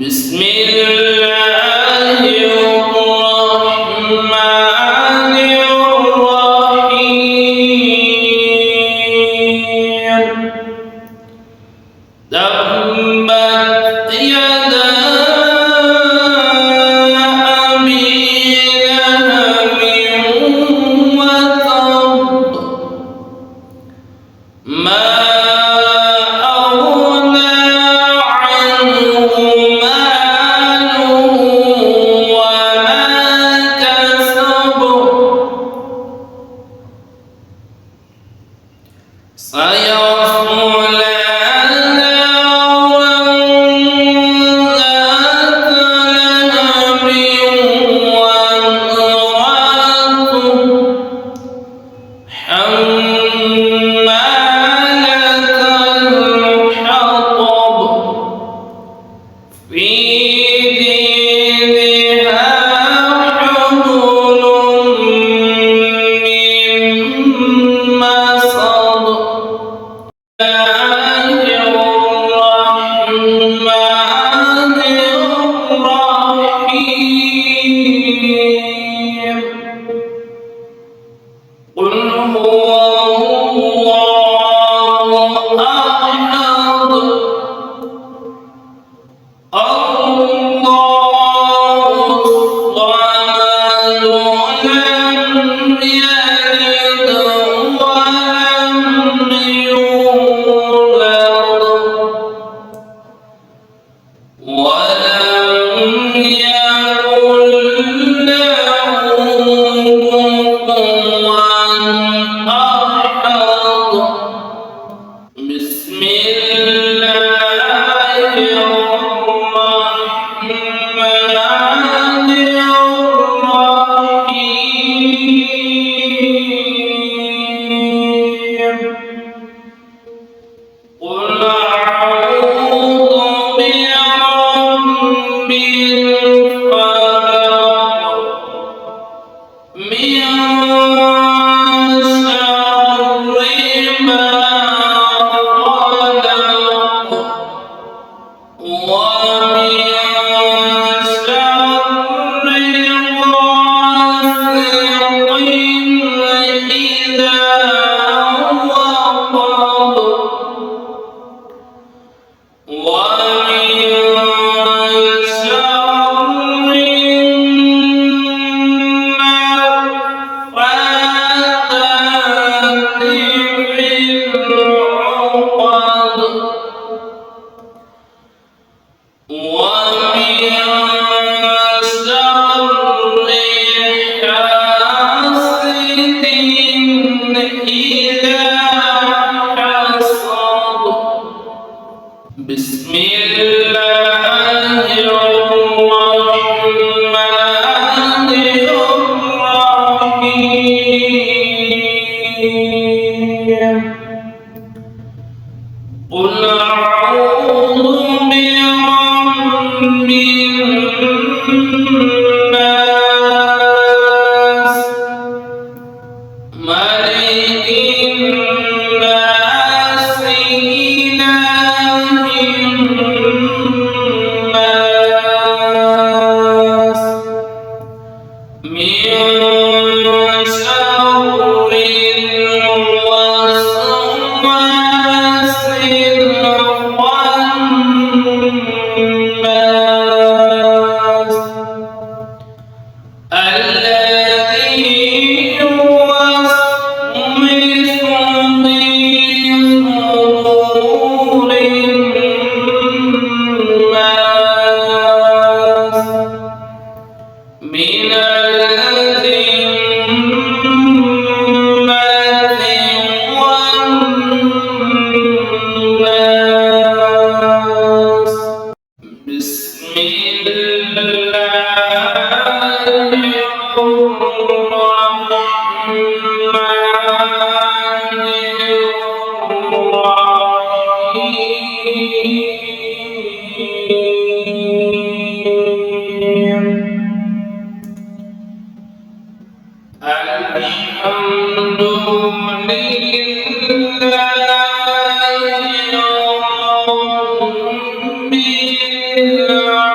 بسم الله الرحمن الرحيم تبت يدا أبي لهب وتب ما سيصلى نارا ذات لهب وامرأته حمالة الحطب في جيدها حبل من مسد الرحمن الرحيم قل هو الله أحد الله الصمد لم يلد ولم يولد ولم يكن له كفوا أحد بسم الله الرحمن الرحيم قل أعوذ برب الفلق من شر ما خلق ومن شر غاسق إذا وقب ومن شر النفاثات في العقد ومن شر حاسد إذا حسد بسم الله الرحمن الرحيم قل أعوذ برب الناس ملك الناس إله الناس من شر الوسواس الخناس الذي يوسوس في صدور الناس من الجنة والناس بسم الله الرحمن الرحيم الحمد لله رب العالمين